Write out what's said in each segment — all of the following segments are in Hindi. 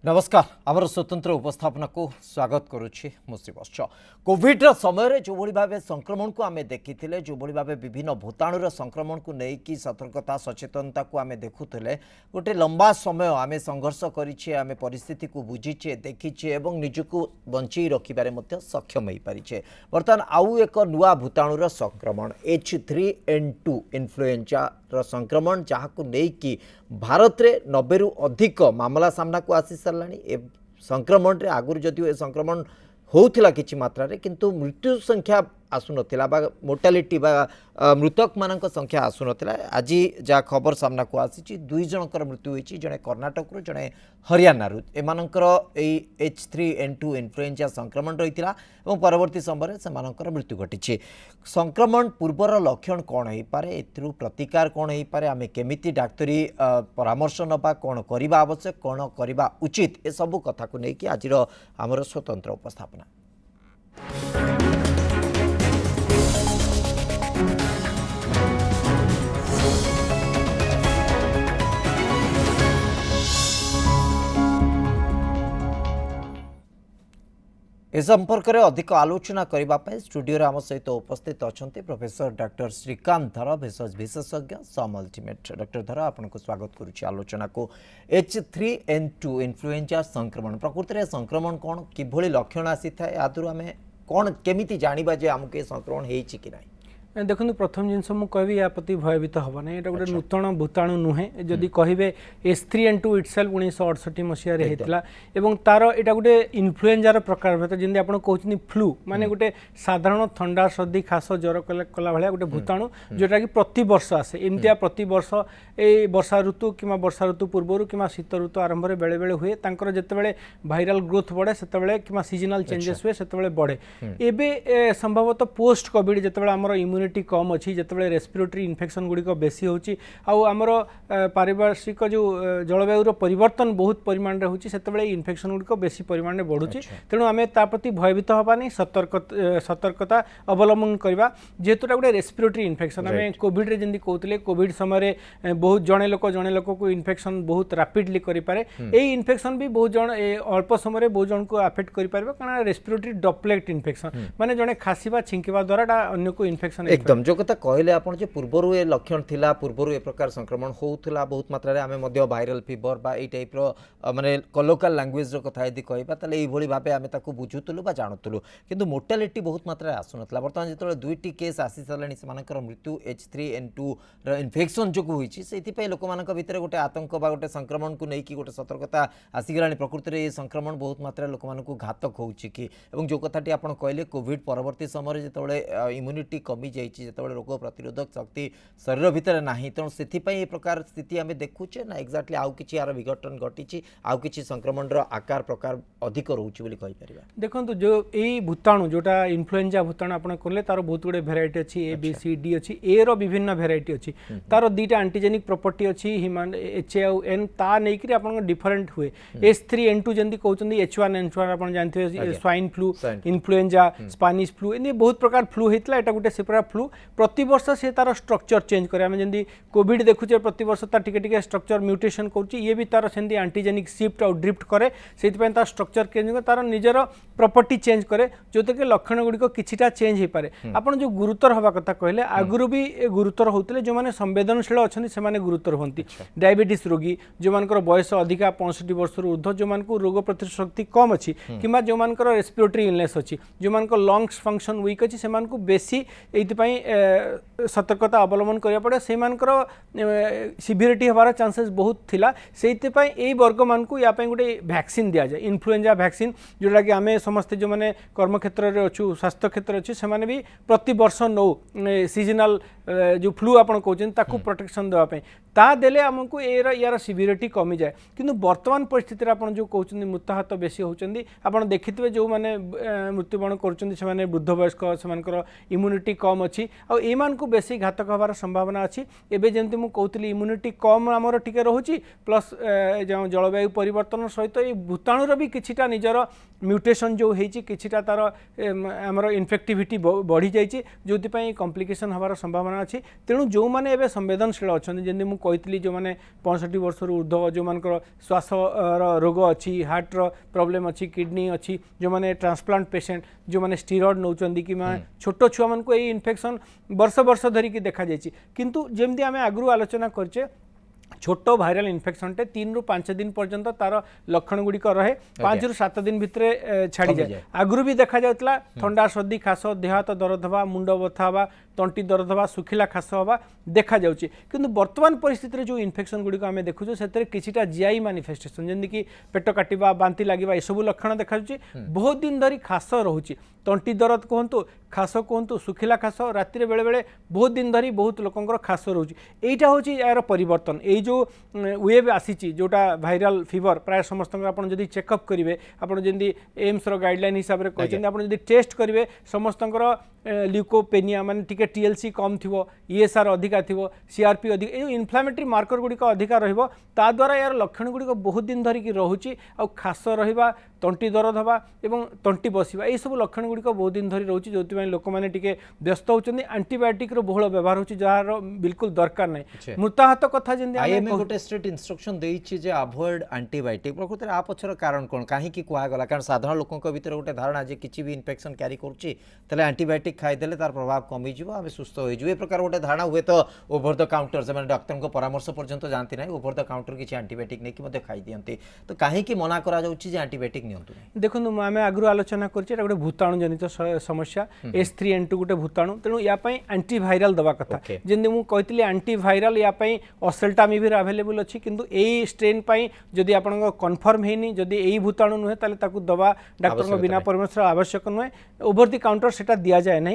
नमस्कार आमर स्वतंत्र उपस्थापना को स्वागत करुच्ची मुश्रीवश्च कोविड समय जो भाव संक्रमण को आम देखी जो भाव विभिन्न भूताणुर संक्रमण को लेकिन सतर्कता सचेतनता को आम देखुले गोटे लंबा समय आम संघर्ष करें आम परिस्थिति को बुझीचे देखीचे और निजक बंचई रखिबारे सक्षम हो पारिछे। बर्तमान आउ एक नुआ भूताणुर संक्रमण H3N2 इन्फ्लुएंजा संक्रमण जहाँ को लेकिन भारत में 90 रु अधिक मामला सामना को आसी साराणी। संक्रमण रे आगुरी जदिव ए संक्रमण होउथिला किछि मात्रा रे किंतु मृत्यु संख्या आसुनथिला बा मोर्टालिटी बा मृतक मानक संख्या आसुनथिला। आज जहाँ खबर सामना को आसी 2 जनकर मृत्यु होइछि, जड़े कर्णाटक रु जड़े हरियाणा रु। एमानकर H3N2 इन्फ्लुएंजा संक्रमण रहितिला एवं परवर्ती समय से मानकर मृत्यु घटी। संक्रमण पूर्वर लक्षण कौन हो पारे, एथिरु प्रतिकार कौन हो पारे, आमे केमिति डाक्तरी परामर्श नबा, कौन करबा आवश्यक, कौन करबा उचित, ए सब कथा को लेकिन आज आमर स्वतंत्र उपस्थापना। ए संपर्क में अधिक आलोचना करने स्टूडियो आम सहित उपस्थित अच्छा प्रोफेसर डॉक्टर श्रीकांत धर भेषज विशेषज्ञ सम अल्टीमेट। डॉक्टर धर आपको स्वागत करुच्ची आलोचना को। H3N2 इन्फ्लुएंजा संक्रमण प्रकृति में संक्रमण कौन किभली लक्षण आसी था आदि आम कौन केमिति जानिबा जे आमके संक्रमण हेछि कि नाही? देखो प्रथम जिनस मुझे कहबी या प्रति भयभीत हम ना, यहाँ गोटे नूतन भूताणु नुहे जदि कहे H3N2 इटसेल्फ 1968 मसीह होता और तार यहाँ गोटे इन्फ्लुएंजार प्रकार भात जमी आप कहते फ्लू माने गोटे साधारण थंडा सर्दी खास ज्वर कला भाया गोटे भूताणु जोटा कि प्रति वर्ष आसे। एमती प्रति वर्ष ए वर्षा ऋतु कि वर्षा ऋतु पूर्वर कि शीत ऋतु आरंभ में बेले बेले हुए जिते भाइराल ग्रोथ बढ़े से कि सीजनल चेंजेस हुए से बढ़े। एबे संभवतः पोस्ट कोविड जिते आम इम्यूनिटी कम अच्छी जिते रेस्पिरेटरी इन्फेक्शन गुड़िक बेसी होची आमर पारिपार्श्विक जो जलवायु परिवर्तन बहुत परिमाण में होची से इन्फेक्शन गुड़िक बेसी परिमाण में बढ़ुची। तेणु आम ताप्रति भयभीत हबानी सतर्कता अवलंबन करवा जेहेतु गोटे रेस्पिरेटरी इन्फेक्शन आम कोविड रे जमी कहते कोविड समय बहुत जड़े लोक को इन्फेक्शन बहुत रापिडली करें। यही इन्फेक्शन भी बहुत जन अल्प समय बहुत जन को आफेक्ट करें कारण रेस्पिरेटरी ड्रॉपलेट इन्फेक्शन माने जड़े खासीबा छिंकिबा द्वारा अन्य को इन्फेक्शन एकदम जो कथा कहले आपण जे पूर्वरु ए लक्षण थिला पूर्वरु ए प्रकार संक्रमण होउथला बहुत मात्रा रे आमे मध्य वायरल फीवर बा ए टाइप रो माने लोकल लैंग्वेज रो कथा यदि कहबा तले ए भली भाबे आमे ताकू बुझुतलु बा जानतलु किंतु मोर्टालिटी बहुत मात्रा रे आसुनतला। वर्तमान जेतले दुईटी केस आसी सालानी से मानकर मृत्यु H3N2 रो इन्फेक्शन जो होईची सेति पय लोक मानक भितर गोटे आतंक बा गोटे संक्रमण को नेकी गोटे सतर्कता आसी गलानी। प्रकृति रे ए संक्रमण बहुत मात्रा लोक मानकू घातक होउची कि एवं जो कथाटी आपण कहले कोविड परवर्ती समय जेतले इम्यूनिटी कमी जिते रोग प्रतिरोधक शक्ति शरीर भितर ना तेणु से प्रकार स्थिति आम देखुचे ना एक्जाक्टली आउ कि यार विघटन घटी आउ कि संक्रमण आकार प्रकार अधिक रोचे। देखो जो यही भूताणु जोटा इन्फ्लुएंजा भूताणु आप कहले तार बहुत गुड़े भेराइटी अच्छी A B C D अच्छी ए रो विभिन्न भेराइटी अच्छी तार दुईटा एंटीजेनिक प्रॉपर्टी अच्छी H आउ N ता नहीं आप डिफरेंट हुए। H3N2 जमी कहते H1N1 आप जानते swine flu influenza Spanish flu एमती बहुत प्रकार फ्लू होता है गोटे सेपरा फ्लू प्रति वर्ष से तार स्ट्रक्चर चेंज करे। आम जमी कोविड देखुचे प्रति वर्ष तार टिके स्ट्रक्चर म्यूटेशन करुच्ची ये भी तार सेमती एंटीजेनिक शिफ्ट और ड्रिफ्ट करे से तार स्ट्रक्चर चेंज करे तार निजर प्रॉपर्टी चेंज करे जोथे कि लक्षण गुड़िक किछिटा चेंज हो पारे। आपन जो गुरुतर हवा कथा कहले आगुरु भी गुरुतर होते जो मैंने संवेदनशील अच्छा से गुरुतर होती डायबिटीज रोगी जो मानकर बयस अधिका 65 वर्ष ऊर्ध्व जो मान को रोग प्रतिरोधक शक्ति कम अच्छी कि जो मानकर रेस्पिरेटरी इलनेस अच्छी जो मानकर लंग्स फंक्शन वीक अच्छी से बेसी ये सतर्कता अवलंबन करा पड़े से सिवियरिटी हमारा चांसेस बहुत थिला से यही वर्ग मान को या गोटे वैक्सीन दि जाए इन्फ्लुएंजा वैक्सीन जोटा कि आम समस्ते जो मैंने कर्मक्षेत्र में अच्छु स्वास्थ्य क्षेत्र अच्छे से भी प्रति वर्ष नौ सीजनल जो फ्लू आप कहते प्रोटेक्शन देवाई ता देले आमको यार सिवियरिटी कमी जाए। किंतु वर्तमान परिस्थिति आप जो कहते मृत्युहात बेसी होती आप देखिथे जो मैंने मृत्युवरण कर वृद्ध वयस्क से इम्यूनिटी कम अच्छी आम को बेसी घातक हबार संभावना अच्छी। एबे जमती मुझे कहती इम्यूनिटी कम आमर टिके रोचे प्लस जो जलवायु परिवर्तन सहित ये भूताणुर भी किछिटा निजर म्यूटेशन जो होता तार आमर इनफेक्टिविटी बढ़ी जाइए जो कॉम्प्लिकेशन हबार संभावना धारणा अच्छी तेणु जो मैंने एवं संवेदनशील अच्छा जमी मुझे कही जो मैंने 65 वर्ष ऊर्ध्व जो मान श्वास रोग अच्छी हार्टर प्रोब्लेम अच्छी किडनी अच्छी जो मैंने ट्रांसप्लांट पेशेंट जो मैंने स्टीरॉयड नौ कि छोट छुआ मान ये इन्फेक्शन वर्ष वर्ष धरिकी देखा जाइए किंतु जमती आम आगु आलोचना करचे छोट भाइराल इन्फेक्शन टे 3 ରୁ 5 दिन पर्यंत तार लक्षण गुड़िक रहे 5 ରୁ 7 दिन भितर छाड़ी जाए आगु भी देखा जाता ठंडा सर्दी खास देह हाथ दरद हवा मुंड बथा हवा तंटी दरद हवा सुखिला खास हवा देखा जाउची किंतु वर्तमान परिस्थिति जो इन्फेक्शन गुड़िक आम देखुँ से किसीटा जीआई मानिफेस्टेशन जमी कि पेट काटिबा बांती लगे यू लक्षण देखा बहुत दिन धरी खास रोचे तंटी दरद कहतु खास कहतु सुखिला खास राति बेले बेले बहुत दिन धरी बहुत लोकंर खास रोचे यहाँ हूँ यार परिवर्तन ये जो वेब आसी जोटा भाइराल फीवर प्राय समस्त आपड़ जब चेकअप करेंगे आपड़ जमी एम्स गाइडलाइन हिसाब से कहते आप टेस्ट करेंगे समस्त ल्यूकोपेनिया माने टिके टीएलसी कम थी ईएसआर अधिका थी सीआरपी अधिक ये इन्फ्लामेटरी मार्कर गुड़िक अधिका रा द्वारा यार लक्षण गुड़िक बहुत दिन धरिकी रोचे आ खास रहा तंटी दरद हवा एवं तंटी बसवा ये सब लक्षण गुड़िक बहुत दिन धरी रोचे जो लोक मैंने टिके व्यस्त होती आंटीबायोटिक बहुल व्यवहार होची जार बिल्कुल दरकार नहीं मृताहत कथा आईएमए गोटे स्ट्रिक्ट इंस्ट्रक्शन देइछि जे अवॉइड एंटीबायोटिक प्रकृत आ पछर कारण कोन काहे की कुआ गला कारण साधारण लोकक भीतर गोटे धारणा जे किछि भी इन्फेक्शन कैरी करछि तले एंटीबायोटिक खाइ देले तार प्रभाव कमी जिवो आमे सुस्थ होई जिवो ए प्रकार गोटे धारणा हुए तो ओवर द काउंटर से माने डॉक्टर को परामर्श पर्यंत जानती नाही ओवर द काउंटर किछि एंटीबायोटिक नै कि मध्ये खाइ दियंती तो काहे की मना करा जाउछि जे एंटीबायोटिक नियंतु देखो आम आगु आलोचना करछे गोटे भूताणु जनित समस्या H3N2 गोटे भूताणु तेणु या एंटीभाइराल दवा कथा जमी मुझे कहती एंटीभाइराल या ऑसेल्टामिविर अवेलेबल अच्छी किंतु यही स्ट्रेन जदि आप कन्फर्म होनी जदि यही भूताणु नुहे ताकू दवा डाक्तर बिना परामर्श आवश्यक नुहे ओवर दि काउंटर से दि जाए ना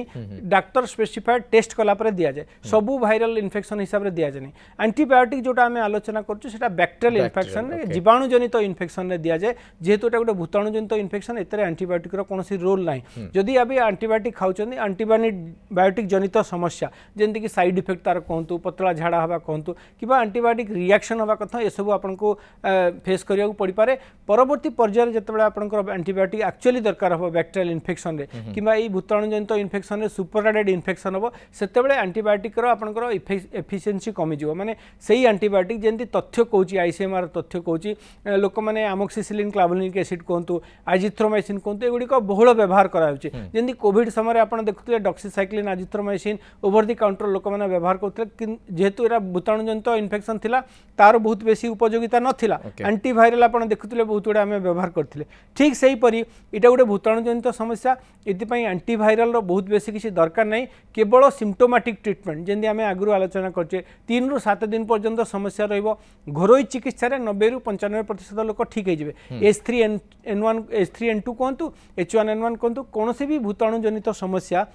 डाक्तर स्पेसिफाइड टेस्ट कलापर दि जाए सबू भाइराल इन्फेक्शन हिसाब से दि जाए नहीं एंटीबायोटिक जोटा आम आलोचना कर बैक्टेरियल इन्फेक्शन जीवाणु जनित इन्फेक्शन दि जाए जेहेतु गोटे भूताणु जनित इन्फेक्शन एत एंटीबायोटिक कौन रोल ना जदि अभी एंटीबायोटिक खाऊँ एंटीबायोटिक जनित समस्या जमती कि साइड इफेक्ट तार कहतु पतला झाड़ा हवा कहतु कि एंटीबायोटिक रिएक्शन हवा कथा ये सब आपको फेस करिया पड़ पारे परवर्ती पर्यायर जितेबाला आपंकर एंटीबायोटिक एक्चुअली दरकार हम बैक्टेरियल इन्फेक्शन रे किंबा ये भूताणु जनित इन्फेक्शन सुपरएडेड इन्फेक्शन हम सेतेबेले एंटीबायोटिक आपंकर एफिशिएंसी कमिज माने सही एंटीबायोटिक जमी तथ्य कौच आईसीएमआर तथ्य कौच लोक मैंने आमोक्सिसिलिन क्लावोनिक एसिड कहतु आजिथ्रोमाइसिन कहतु एगुड़िक बहुल व्यवहार कराऊँच जमी कोविड समय आप देखुते डॉक्सीसाइक्लिन आजिथ्रोमाइसिन ओवर दि काउंटर लोक मैंने व्यवहार करते जेहेतु एरा भूताणु जनित इन्फेक्शन थिला तार बहुत बेसी उपयोगिता नथिला एंटीभाइराल आप देखुते बहुत गुड़ा आम व्यवहार करते ठीक से हीपरी यहाँ गोटे भूताणु जनित समस्या ये एंटीभाइराल बहुत बेसी किसी दरकार नहीं केवल सिम्प्टोमेटिक ट्रिटमेंट जमी आम आगु आलोचना करछे 3 ରୁ 7 दिन पर्यंत समस्या रहिबो घरोई चिकित्सा 90 ରୁ 95% लोक ठीक हो H3N1 H3N2 कहतु H1N1 कहतु कौन भी भूताणु जनित समस्या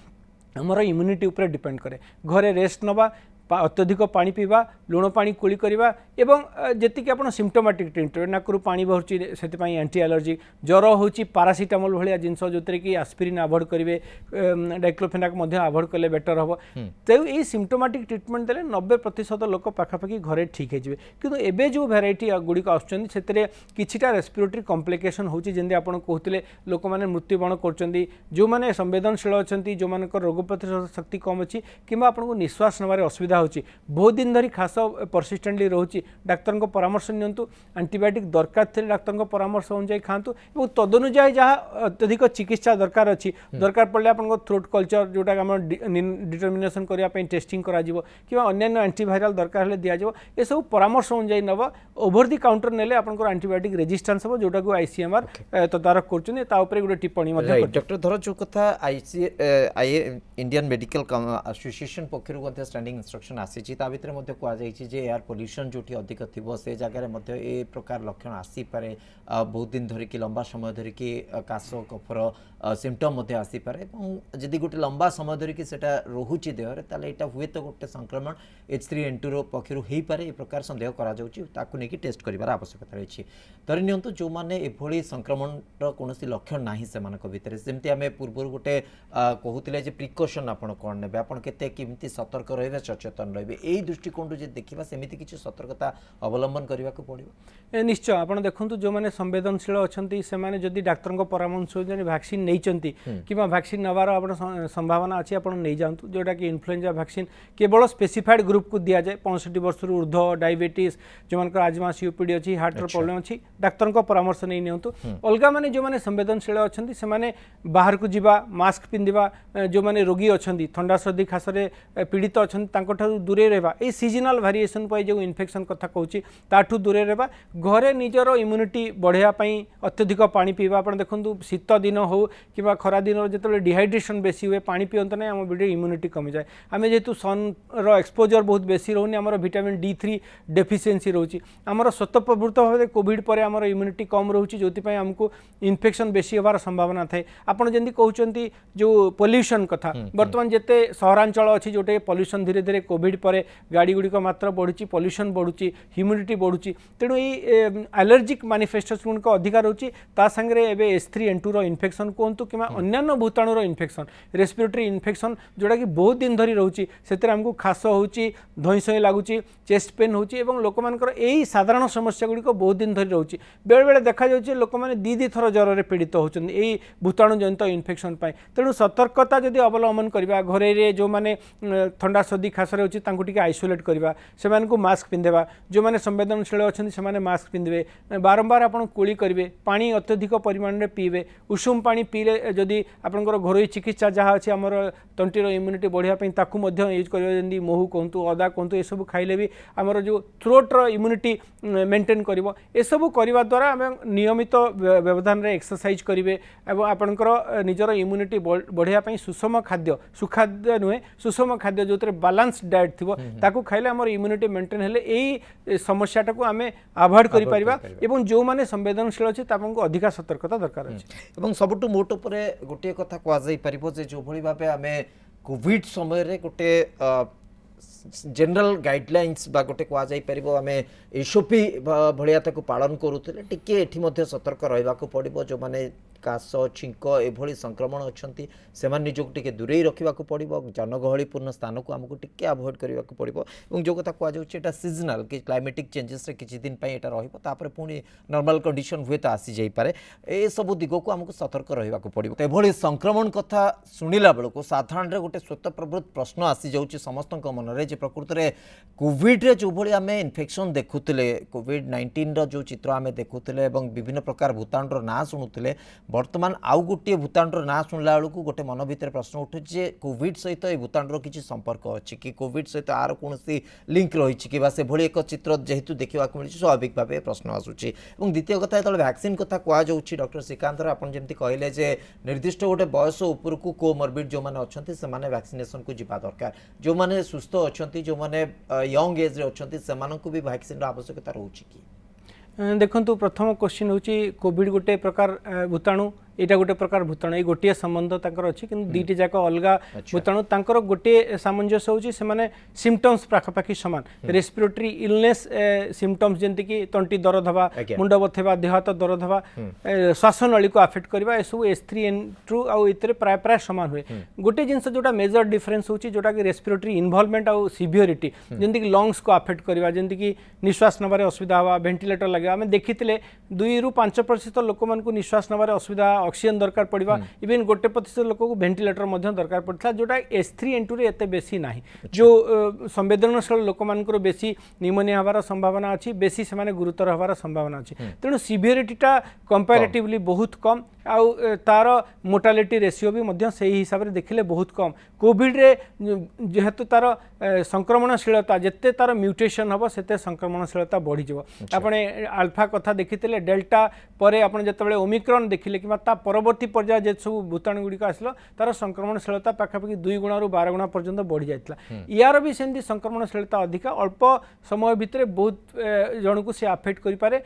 हमर इम्यूनिटी उपरे डिपेंड करे घरे रेस्ट नवा अत्यधिक पानी पीवा लुण पानी कुली करवा एवं जी आप सिम्प्टोमेटिक ट्रिटमेंट नाकरू पानी बहुची से एंटी एलर्जी ज्वर हो पारासीटामोल भाया जिनस जो कि आस्पिरिन अवॉइड करेंगे डाइक्लोफेनाक अवॉइड कले बेटर हम तो ये सिम्प्टोमेटिक ट्रिटमेंट देले 90% लोक पाखापाखि घरे ठीक है किंतु एबे जो भेराइटी गुड़िक आसुच्चंदी किछिटा रेस्पिरेटरी कॉम्प्लिकेशन होची जेंदे आपण कहते लोक मैंने मृत्युवरण कर जो मैंने संवेदनशील अच्छा जो मान रोग प्रतिरोधक शक्ति कम अच्छी कि आपको निश्वास नबार असुविधा होची बहुत दिन धरी खास परसिस्टेंटली रोची डाक्तर को परामर्श नियंतु एंटीबायोटिक दरकार थे डाक्तर परामर्श अनुसार खातु और तदनुजाई जहाँ अत्यधिक चिकित्सा दरकार अच्छी दरकार पड़े आप थ्रोट कल्चर जोटा आम डिटर्मिनेशन करने टेस्टिंग करा कि अन्य एंटीभाइराल दरकार दि जाव ये सब परामर्श अनुसार नब ओवर दि काउंटर नेले आपंकर एंटीबायोटिक रेजिस्टेंस हम जोटा को आईसीएमआर तदारख कर गोटे टिप्पणी डॉक्टर धर जो कथा इंडियन मेडिकल एसोसिएशन पक्षर स्टैंडिंग इंस्ट्रक्शन आसी भितर कहुई एयर पोल्यूशन जो अधिक थी से जगह ए प्रकार लक्षण आसीपे बहुत दिन धरिकी लंबा समय धरिकी काश कफर सिम्पटम आसीपे जदि गोटे लंबा समय धरिकी रोचे देहरे ताले एटा हुए तो गोटे संक्रमण H3N2 पक्षर हो पारे ए प्रकार संदेह करा टेस्ट करार आवश्यकता रही धरी नियंतु जो मैंने एभली संक्रमण कौन लक्षण ना से भितर जमी आम पूर्व गोटे कहते प्रिकसन आप कौन ने केते केमती सतर्क रहे सचेतन सचेतन रहिबे एई दृष्टिकोण जे देखिबा सेमिति किछि सतर्कता अवलंबन करबा को पड़िबो निश्चय आपण देखंतु जो माने संवेदनशील अछंती से माने जदि डाक्टर को परामर्श जने वैक्सीन नै चंती किबा वैक्सीन नवार आपण संभावना अछि आपण नै जानतु जोटा कि इन्फ्लुएंजा वैक्सीन केवल स्पेसिफाइड ग्रुप को दिया जाए 65 वर्ष रु ऊर्ध्व डायबिटीज जो मानकर आजमा सीओपीडी अछि हार्ट रो प्रॉब्लम अछि डाक्टर को परामर्श नै नियंतु अलगा माने जो माने संवेदनशील अछंती से माने बाहर को जीवा मास्क पिंदिबा जो माने रोगी अछंती ठंडा सर्दी खास रे पीड़ित अछंती तांको ठारू दूरे रहबा ए सीजनल वेरिएशन पय जो इन्फेक्शन कथा कहूची ताठू दूरे रहबा घरे निजर इम्यूनिटी बढ़िया पई अत्यधिक पानी पीवा आपण देखंतु शीत दिन हो किबा खरा दिन जेतले डिहाइड्रेशन बेसी हुए पानी पियंत नै हम बॉडी इम्यूनिटी कमी जाए आमे जेतु सन रो एक्सपोजर बहुत बेसी रहउनी हमर विटामिन D3 डेफिशिएंसी रहउची हमर स्वतःप्रवृत्त भाबे कोविड परे हमर इम्यूनिटी कम रहउची जोति पई हमको इन्फेक्शन बेसी होबार संभावना थाए आपण जेंदी कहउचंती जो पोल्यूशन कथा वर्तमान जेते सहरांचल अछि जोटे पोल्यूशन धीरे धीरे कोविड परे गाड़ी गुडी को मात्रा बढ़ुची पोल्यूशन बढ़ुची ह्यूमिडिटी बढ़ुची तेणु ई एलर्जिक मैनिफेस्टेशन को अधिकार रहउची ता संगे एबे H3N2 रो इन्फेक्शन कोंतु किमा अन्यान्य भूताणु रो इन्फेक्शन रेस्पिरेटरी इन्फेक्शन जोटा कि बहुत दिन धरी रहउची सेतिर हमको खास होउची धइसय लागुची चेस्ट पेन होउची एवं लोक मानकर एई साधारण समस्या गुडी को बहुत दिन धरी रहउची बेले बेले देखा जाउची लोक माने दी थर ज्वर रे पीड़ित होउचन एई भूताणु जनित इन्फेक्शन पाई तेणु सतर्कता जदि अवलंबन करबा घरे रे जो माने ठंडा सर्दी खास रे होची तांको टिके आइसोलेट करबा से माने को मास्क पिंदेबा जो माने संवेदनशील अछन से माने मास्क पिंदेबे बारंबार आपण कुली करबे पानी अत्यधिक परिमाण रे पीबे उषुम पानी पीले जदि आपनकर घरोई चिकित्सा जहा अछि हमर तंटीर इम्यूनिटी बढ़िया पई ताकू मध्य यूज करबे जंदी महू कोंतु अदा कोंतु ए सब खाइले भी हमर जो थ्रोट रो इम्यूनिटी मेंटेन करबो ए सब करबा द्वारा हम नियमित व्यवधान रे एक्सरसाइज करिवे एवं आपनकर निजर इम्यूनिटी बढ़िया पई सुषम खाद्य सुखाद्य नुहे सुषम खाद्य जोतरे बैलेंस डाइट थिबो ताकू खाइले हमर इम्यूनिटी मेंटेन हेले एई समस्याटा को हमें अवॉइड करि परिबा एवं जो माने संवेदनशील अछि तापंको अधिका सतर्कता दरकार अछि एवं सबटु मोट उपरे गोटे कथा कुआ जाई परिबो जे जो भली भाबे हमें कोविड समय रे गोटे जनरल गाइडलाइंस बा गोटे कुआ जाई परिबो हमें एसओपी भलिया ताको पालन करूथिले टिके एठी मध्ये सतर्क रहबा को पड़िबो जो माने काश छिंक एभली संक्रमण अच्छी से निजक टे दूरे रखा पड़ो जनगहलीपूर्ण स्थान को आमको टे अवॉइड करने को पड़ो और जो कथा कहटा सीजनाल कि क्लाइमेटिक चेंजेस किसी दिन यहाँ पुणी नॉर्मल कंडीशन हुए तो आसी जापे ए सब दिग को आमको सतर्क रहा पड़ो एभली संक्रमण कथा शुणिला बेलू साधारण गोटे स्वतःप्रवृत्त प्रश्न आसी जाऊँगी समस्त मन में प्रकृत में कोविड्रे जो भाई आम इन्फेक्शन देखुले कोविड-19 जो चित्र आम देखुले विभिन्न प्रकार भूताणुर ना शुणुले वर्तमान आउ गोटे भूताणुर ना शुणला बेलू गोटे मन भितर प्रश्न उठुचे कोविड सहित ये भूताणुर किसी संपर्क अच्छी कि कोविड सहित आर कौन लिंक रही कि से भली एक चित्र जेहेतु देखा मिली स्वाभाविक भाव प्रश्न आसूची द्वितीय कथा जो वैक्सीन कथा कहुच्छी डॉक्टर श्रीकांत आपन जमी कहले जे निर्दिष्ट गोटे बयस उपरकू कोमॉर्बिड जो मैंने अच्छा से वैक्सीनेशन को जीवा दरकार जो मैंने सुस्थ अच्छा जो मैंने यंग एज अच्छा से भी वैक्सीन आवश्यकता रोचे कि देखंतु प्रथम क्वेश्चन होची कोविड गोटे प्रकार भूताणु एटा गोटे प्रकार भूताणु ये गोटे संबंध ताकर अछि किंतु दीटी जाक अलगा भूताणु तांकर गोटे सामंजस्य होची से माने सिम्पटम्स पाखापाखि समान रेस्पिरेटरी इलनेस सिम्पटम्स जेंति कि तंटी दर्द हवा मुंड बथेबा देह हाथ दर्द हवा श्वासनळी को अफेक्ट करबा एसु H3N2 आ इतरे प्राय प्राय समान हुए गोटे जिंस जोटा मेजर डिफरेंस होची जोटा कि रेस्पिरेटरी इन्वॉल्वमेंट आ सिवियरिटी जेंति कि लंग्स को अफेक्ट करबा जेंति कि निश्वास नबारे असुविधा हवा वेंटिलेटर लगे आमे देखिथिले 2 ରୁ 5% लोक मान को निश्वास नबारे असुविधा ऑक्सीजन दरकार पड़वा इवेन 1% लोक को वेंटिलेटर मध्य दरकार पड़ता जोटा H3N2 रे एते बेसी नाही जो संवेदनशील लोक मानकर बेसी निमोनिया हवार संभावना अछि बेसी से माने गुरुतर हवार संभावना अछि तेणु सिवियरिटीटा कंपैरेटिवली बहुत कम आउ तार मोर्टालिटी रेशियो भी मध्य से हिसाब से देखिले बहुत कम कोविड रे जेहेतु तार संक्रमणशीलता जिते तार म्यूटेशन हम से संक्रमणशीलता बढ़ी जाव आपने अल्फा कथा देखिले डेल्टा परे आपन जतबेले ओमिक्रॉन देखिले कि परवर्ती पर्याय जे सब भूताणु गुड़िक आसला तार संक्रमणशीलता पाखापाखि 2 गुणा ରୁ 12 गुणा पर्यंत बढ़ी जाता यार भी सेमती संक्रमणशीलता अधिका अल्प समय भितर बहुत जन को सी अफेक्ट करें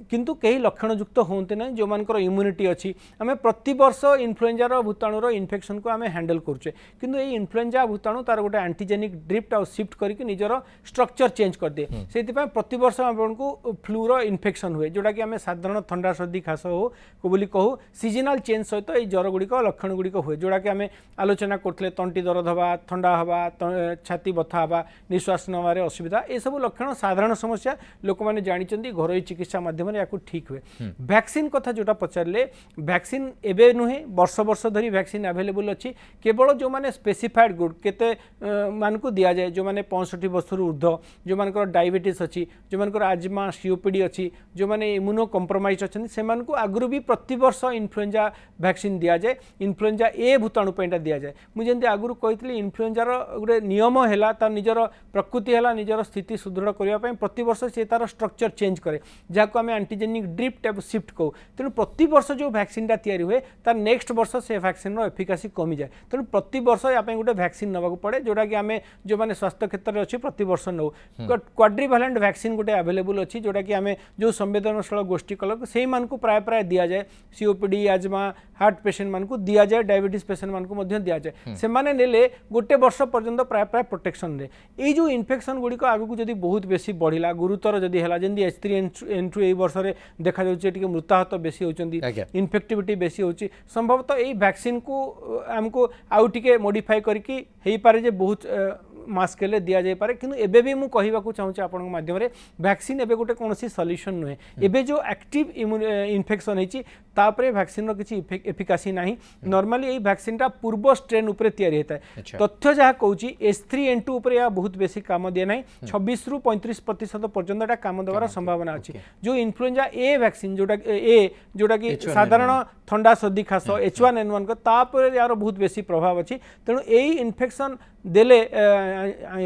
किंतु कई लक्षणयुक्त होते ना जो मानकर इम्यूनिटी अच्छी आम प्रति वर्ष इन्फ्लुएंजार भूताणुर इन्फेक्शन को आम हैंडल करुचे किंतु ये इन्फ्लुएंजा भूताणु तार गोटे एंटीजेनिक ड्रिफ्ट आउ शिफ्ट करके निजर स्ट्रक्चर चेंज कर दिए से प्रति वर्ष आपको फ्लूर इन्फेक्शन हुए जोटा कि आम साधारण थंडा सर्दी खास हो बोली कहू सीजनाल चेंज सहित ये ज्वर गुड़िक लक्षण गुड़िक हुए जोटा कि आम आलोचना करते तंटी दरद हवा थंडा हवा छाती बथा हवा निश्वास नबार असुविधा ये सब लक्षण साधारण समस्या लोक मैंने जानते घरोई चिकित्सा माध्यम या ठीक हुए वैक्सीन कथा जोटा पचारे वैक्सीन एवं नुहे वर्ष वर्ष धरी वैक्सीन अवेलेबल अच्छी केवल जो मैंने स्पेसिफाइड ग्रुप केते मानक दि जाए जो मैंने 65 वर्ष ऊर्ध्व जो मान डायबिटीज अच्छी जो मान आजमा सीओपीडी अच्छी जो मैंने इम्यूनो कंप्रोमाइज अच्छी से आगु भी प्रति वर्ष इन्फ्लुएंजा वैक्सीन दि जाए इन्फ्लुएंजा ए भूताणु दि जाए मुझे आगु कही इन्फ्लुएंजार गोटे नियम है तार निजर प्रकृति है निजर स्थिति सुदृढ़ करने प्रति वर्ष से तार स्ट्रक्चर चेंज करे जहाँ आम एंटीजेनिक ड्रिफ्ट एवं शिफ्ट कहू तेणु प्रति वर्ष जो वैक्सीनटा तैयारी हुए तार नेक्स्ट वर्ष से वैक्सीन एफिकासी कमी जाए तेणु प्रति वर्ष या गोटे वैक्सीन नवाक पड़े जोटा कि आम जो मैंने स्वास्थ्य क्षेत्र में अच्छी प्रति वर्ष नौ क्वाड्रिवालेंट वैक्सीन गोटे अवेलेबल अच्छी जोटा कि आम जो संवेदनशील गोष्ठी कल से प्राय प्राय दि जाए सीओपीडी आजमा हार्ट पेसेंट मानक दि जाए डायबिटीज पेसेंट मानक दि जाए से माने गोटे वर्ष पर्यंत प्राय प्राय प्रोटेक्शन रे ये जो इन्फेक्शन गुड़िक आगू जब बहुत बेसी बढ़ला गुरुतर जदि है जमी H3N2 ये वर्ष में देखा जाए मृताहत बेसी होती इन्फेक्टिविटी बेसी होची संभवतः यही वैक्सीन को आमको आउ टिके मॉडिफाई करके हो पारे जे बहुत मास के दि जाए पारे किंतु एबे भी मु कहवाक चाहूँगी आपण माध्यम वैक्सीन एबे गोटे कौन सॉल्यूशन नुहे एबे जो एक्टिव इन्फेक्शन होती तापरे वैक्सीन किसी एफिकासी ना नॉर्मली यही वैक्सीनटा पूर्व स्ट्रेन उपरे तैयारी होता है तथ्य जहाँ कहूँ H3N2 उपरे या बहुत बेसी काम दिए ना 26 ରୁ 35% पर्यंत काम देवार संभावना अच्छी जो इन्फ्लुएंजा ए वैक्सीन जोटा कि साधारण थंडा सर्दी खास H1N1 तापर यार बहुत बेसी प्रभाव अच्छी तेणु यही इन्फेक्शन देले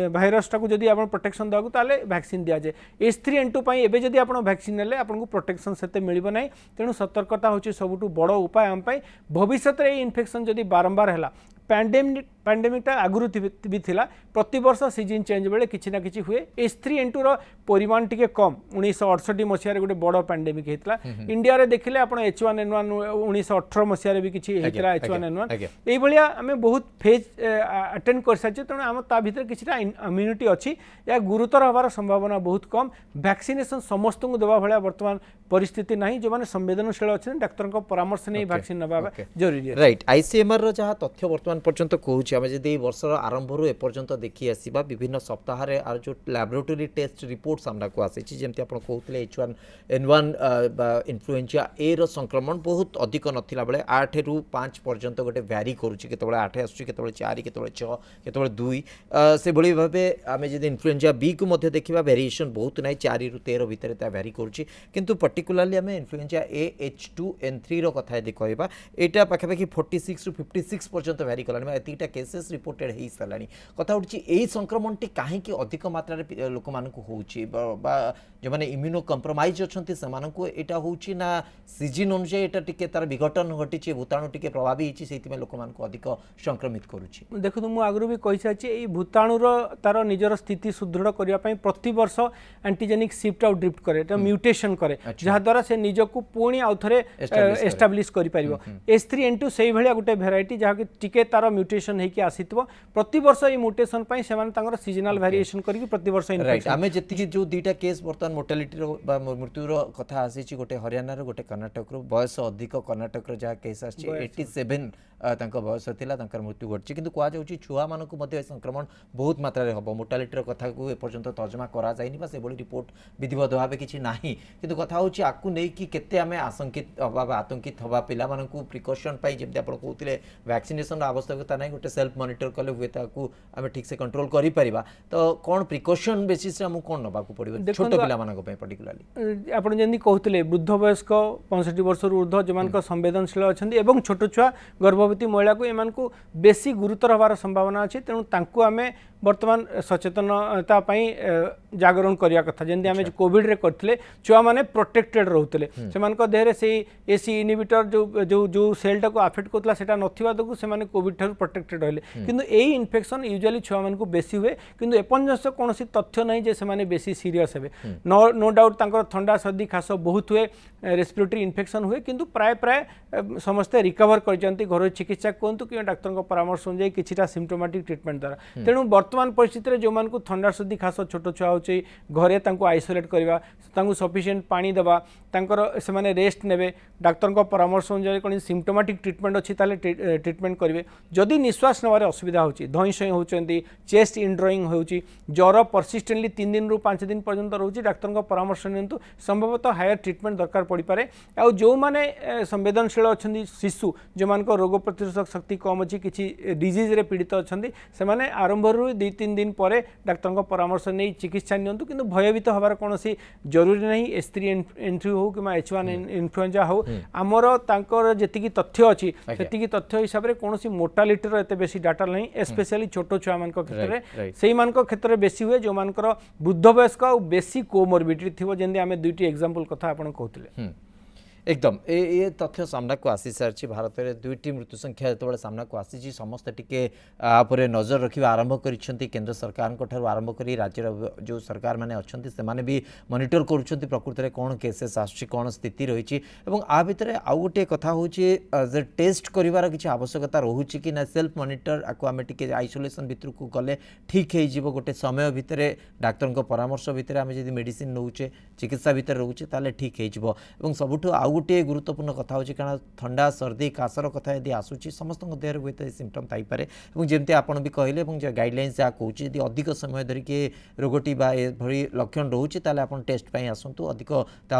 भाइरसटा को जदि आप प्रोटेक्शन देवाक ताले वैक्सीन दि जाए H3N2 पाई एबे जदि आप वैक्सीन नेले आपको प्रोटेक्शन सेते मिलिबो नै तेणु सतर्कता होची सबुठु बड़ उपाय आम पाई भविष्य में ये इन्फेक्शन जदि बारंबार है पैंडेमिकटा आगुरी भी थिला प्रति वर्ष सीजन चेंज बेले किछि ना किछि हुए H3N2 रो परिमाण टिके कम 1968 मसीह गोटे बड़ पैंडेमिक होता इंडिया रे देखिले आप H1N1 1918 मसीह भी किछि होता H1N1 ये आम बहुत फेज अटेंड कर सारी तेणु आम ता भीतर किछिटा इम्यूनिटी अच्छी या गुरुतर हबार संभावना बहुत कम वैक्सीनेशन समस्त को देवा भाया बर्तमान परिस्थिति ना जो मैंने संवेदनशील अच्छे डाक्तर परामर्श नहीं वैक्सीन नवा जरूरी है राइट आईसीएमआर रो जहाँ तथ्य बर्तमान पर्यंत कहूँ आम जब वर्षर आरंभ एपर्यंत देखी आसवा विभिन्न सप्ताह जो लैबोरेटरी टेस्ट रिपोर्ट सामना को आसी जमी आप कहते H1N1 इन्फ्लुएंजा ए रो संक्रमण बहुत अधिक नथिला बेले 8 ରୁ 5 पर्यंत गोटे भ्यारी करुच्ची केतबेले 8 आसुची केतबेले 4 केतबेले 6 केतबेले 2 से भली भाबे आम जब इन्फ्लुएंजा बी को मध्य देखा वेरिएशन बहुत ना 4 ରୁ 13 भितर भ्यारी करुच्ची किंतु पर्टिकुलारली आम इन्फ्लुएंजा ए H2N3 रो कथा यदि कहबा एटा पाखापाखि 46 ରୁ 56 पर्यंत भ्यारी कलानी एतिटा केसेस रिपोर्टेड हो सारानी कथा उठी यही संक्रमणटी कहीं अधिक मात्रा लोक मान जो मैंने इम्यूनो कंप्रोमाइज अच्छा से हूँ ना सीजन अनुसार यहाँ टी तार विघटन घटी भूताणु टी प्रभावी होती लोक मान अधिक संक्रमित करुच्ची देखो मुझे आगु भी कही सारी भूताणुर तार निजर स्थिति सुदृढ़ करने प्रति वर्ष एंटीजेनिक शिफ्ट आउट ड्रिफ्ट करे म्यूटेशन करे जहाद्वारा से निजक पुणी आउ थे एस्टाब्लीश कर H3N2 से भाया गोटे भेराइटी जहाँकि टिके तार म्यूटेशन होगी आसीथिबो प्रति वर्ष ये म्यूटेशन पाई सेमान तांगर सीजनल वेरिएशन करके प्रति वर्ष इन्फेक्शन आमे जति जो दुईटा केस बर्तमान मोर्टालिटी बा मृत्युर कथा आसी गोटे हरियाणा रो गोटे कर्नाटक रो बयस अधिक कर्नाटक रो जहाँ केस आसी 87 तांका बयस थिला तांकर मृत्यु घटछि किंतु कहा जाउछि छुआ मानकु मध्ये संक्रमण बहुत मात्रा रे हबो मोर्टालिटी रो कथा को एपर्यंत तर्जमा करा जाइनि बा से बली रिपोर्ट विधिवत भाबे किछि नाही किंतु कथा होछि आकु नै कि केते आमे आशंकित हबा आतंकित हबा पिला मानकु प्रिकॉशन पाई जेमते आपण कहउतिले वैक्सीनेशन आवश्यकता नहीं गोटे सेल्फ मॉनिटर कले हुए ताकू आम ठीक से कंट्रोल करि परिबा तो कौन प्रिकॉशन बेसिस रे हम कौन नबाकू पड़िबो छोट पिला मानक पे पर्टिकुलरली आपण जेंदी कहउतिले वृद्ध वयस्क 65 वर्ष ऊर्ध्व जमान को संवेदनशील अछंदी एवं छोट छुआ गर्भवती महिला को एमान को बेसी गुरुतर हबार संभावना अछि तेणु तांकू आमे वर्तमान सचेतनता जागरण करिया कथा जेंदी आमे कोविड रे करथिले छुआ माने प्रोटेक्टेड रहउतिले सेमान को देहरे से एसी इनहिबिटर जो जो जो सेल टा को अफेक्ट करतला सेटा नथिबा तकू से माने कोविड कोविड ठार प्रोटेक्टेड रहिले किंतु एई इन्फेक्शन यूजुअली छुआ मान को बेसी हुए किंतु एपर्यंत कौन तथ्य नहीं जे से बेसी सीरियस हे नो डाउट तांकर ठंडा सर्दी खास बहुत हुए रेस्पिरेटरी इन्फेक्शन हुए किंतु प्राय प्राय समस्ते रिकवर करजंती घर चिकित्सा कहतु कि डाक्तर को परामर्श अनुसार किछिटा सिम्पटोमेटिक ट्रीटमेंट द्वारा तेणु वर्तमान परिस्थिति जो मान को ठंडा सर्दी खास छोट छुआ होची घरे तांको आइसोलेट करवा तांको सफिशिएंट पानी देवा तांकर से माने रेस्ट नेबे डाक्तर को परामर्श अनुसार कोन सिम्पटोमेटिक ट्रीटमेंट अछि ताले ट्रीटमेंट करिवे जदि निश्वास नबारे असुविधा होची धई सई होचंती चेस्ट इनड्रॉइंग होची ज्वर परसिस्टेंटली 3 दिन रु 5 दिन पर्यंत रहउची डाक्तर को परामर्श नियंतु संभवतः हायर ट्रीटमेंट दरकार पड़ी पारे आ जो माने संवेदनशील अछंती शिशु जो मान को रोग प्रतिरोधक शक्ति कम अछि किछि डिजीज रे पीड़ित अछंती से माने आरंभ रु 2-3 दिन परे डाक्तर को परामर्श नै चिकित्सा नियंतु किंतु भयभीत हबार कोनोसी जरूरी नहीं H3N3 हो कि H1 इन्फ्लुएंजा हो आमर तांकर जेतिकी तथ्य अछि सेतिकी तथ्य हिसाब रे कोनोसी मोर्टालिटी रो एते बेसी डाटा नहीं स्पेशली छोटो छुआ मान को क्षेत्र रे सेही मान को क्षेत्र रे बेसी हुए जो मानकर वृद्ध वयस्क और बेसी कोमोर्बिडिटी थिबो जेंदी आमे दुईटी एग्जांपल कथा आपण कहउतिले एकदम ये तथ्य सामना को आसी सारी भारत में 2टी मृत्यु संख्या जो सामना को आसी समस्ते टिके आपरे नजर रखा आरंभ करिसेंती केंद्र सरकार को आरंभ करी राज्य जो सरकार माने अच्छंती से माने भी मॉनिटर करूछंती प्रकृति में कौन केसेस आछी कौन स्थिति रही आ भितर आउ गोटे कथा होची जे टेस्ट करिवार किछि आवश्यकता रहूची कि ना सेल्फ मॉनिटर आको आमे टिके आइसोलेशन भितर को गले ठीक है जीवो गोटे समय भितर डाक्टर को परामर्श भितर आमे जदी मेडिसिन नउचे चिकित्सा भितर रहूचे ताले ठीक है जीवो एवं सबुठो आउ गोटे गुरुत्वपूर्ण कथा होची कारण ठंडा सर्दी कासर कथा यदि आसूची समस्त देह हुए तो सिम्पटम थाईपे और जमती आपड़ भी कहले जो गाइडलाइंस जहाँ कौन यदि अधिक समय धरिकी रोगटी भली लक्षण रोचे ताले आप टेस्ट आसतु अधिक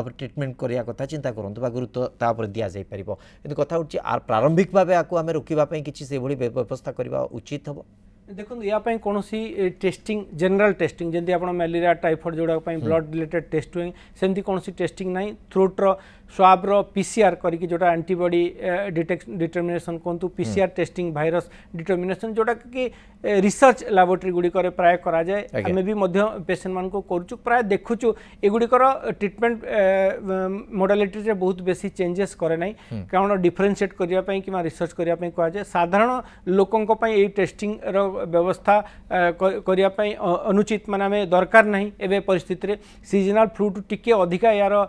ट्रिटमेंट करने कथा चिंता करूँ गुरुत्व तापर दि जापर कि कथा हो प्रारंभिक भाव आपको आम रोकवाई किसी से व्यवस्था करने उचित हम देखो यापाई कौन टेस्टिंग जनरल टेस्टिंग जमी आप मलेरिया टाइफॉइड जोड़ा ब्लड रिलेटेड टेस्ट हुए सेमती कौन टेस्टिंग ना थ्रोट्र स्वाब्र पीसीआर करके जोटा एंटीबॉडी डिटर्मिनेशन कहतु पीसीआर टेस्टिंग वायरस डिटर्मिनेशन जोटा कि रिसर्च लैबोरेटरी गुड़िकर प्राय करा जाए आमे भी मध्य पेशेंट मान को करूँ प्राय देखुचु एगुड़िकर ट्रीटमेंट मोडालिटी रे बहुत बेसी चेंजेस करे ना कारण डिफरेनशिएट करने कि रिसर्च करने कहुए साधारण लोकों टेस्टिंग व्यवस्था करने अनुचित माने दरकार नहीं एवं परिस्थिति सीजनल फ्लू टिके अधिका यार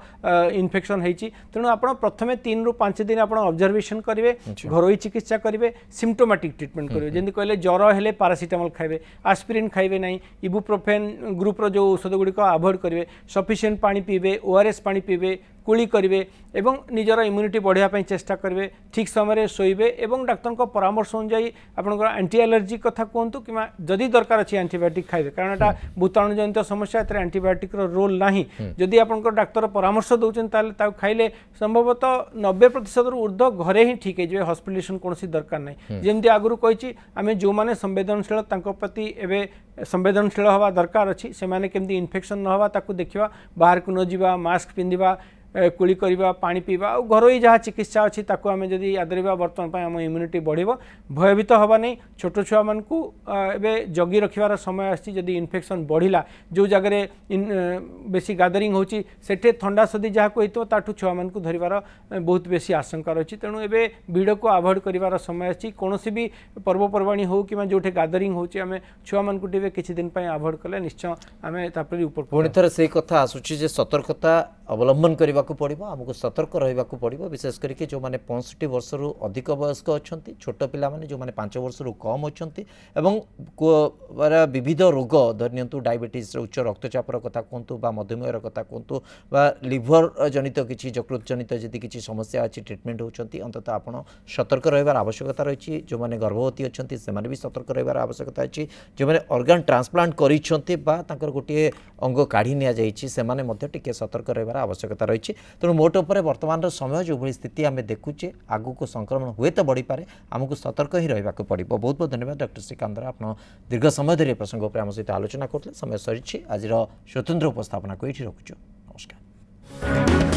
इन्फेक्शन होती तेणु आप प्रथम 3 ରୁ 5 दिन आप ऑब्जर्वेशन करेंगे घरोई चिकित्सा करेंगे सिम्पटोमेटिक ट्रीटमेंट करेंगे जमी कहले ज्वर हेले पारासीटामोल खाइबे आस्पिरिन खाइबे नहीं इबुप्रोफेन ग्रुप्र जो औषध गुड़िक अवॉइड करेंगे सफिशिएंट पानी पीबे ओआरएस पानी पीबे कुली करेंगे एवं निजर इम्यूनिटी बढ़ाई चेष्टा करेंगे ठीक समय शोबे एवं डाक्तर को परामर्श अनुजाई आपंकर एंटी एलर्जी कथा कहतु कि जदि दरकार अच्छी एंटीबायोटिक खाइबे कारण एटा भूताणु जनित समस्या एत एंटीबायोटिक रोल नहीं जदि आपंकर डाक्तर परामर्श दौरान खाइले संभवतः 90% ऊर्ध्व घरे ही ठीक है हॉस्पिटलाइजेशन कौन दरकार नहीं जमी आगुरी कही आम जो मैंने संवेदनशील प्रति एवं संवेदनशील हवा दरकार अच्छी से माने केमती इन्फेक्शन न हवा ताकू देखा बाहर को न जावा मास्क पिंधिबा कुली करवा पानी पीवा और घरोई जहाँ चिकित्सा अच्छी ताकू आम जदि आदरवा बर्तमान आम इम्यूनिटी बढ़िबो भयभीत हवा नहीं छोट छुआ मान को एवं जगी रखिबार समय आसी जदि इन्फेक्शन बढ़िला जो जगह बेसी गैदरिंग होची सेठे ठंडा सर्दी जहाँ को होतो ताठू छुआ मान को धरिबार बहुत बेसी आशंका रही तेणु एवं भिड़ को अवॉइड करिबार समय आसी कोनोसी भी पर्वपर्वाणी हो कि जोठे गैदरिंग होची आम छुआ मान को किछि दिन पय अवॉइड कले निश्चय आम तापर ऊपर पुणी थर से कथा आसुची जे सतर्कता अवलंबन करने पड़ो आमको सतर्क रहा पड़ो विशेष करके जो मैंने 65 वर्ष रु अधिक वयस्क अच्छा छोट पिला माने जो मैंने 5 वर्ष रु कम अच्छा विविध रोग धरनियंतु डायबिटीज उच्च रक्तचापर कथा कहतु मधुमेह कथा कहतु लिभर जनित किसी जकृत जनित जदि किसी समस्या अच्छी ट्रिटमेंट होती अंततः आप सतर्क रहार आवश्यकता रही जो मैंने गर्भवती अच्छा से भी सतर्क रहार आवश्यकता अच्छी जो मैंने ऑर्गन ट्रांसप्लांट कर गोटे अंग काढ़ी नि सतर्क रहार आवश्यकता रही तेणु मोट उपर वर्तमान समय जो भाई स्थिति आम देखुचे आगु को संक्रमण हुए तो बढ़ी पारे आमको सतर्क ही रहा पड़ो। बहुत बहुत धन्यवाद डॉक्टर श्रीकांत आप दीर्घ समय धरी प्रसंग पर आम सहित आलोचना करते समय सरी आज स्वतंत्र उपस्थापना को ये रखुचु। नमस्कार।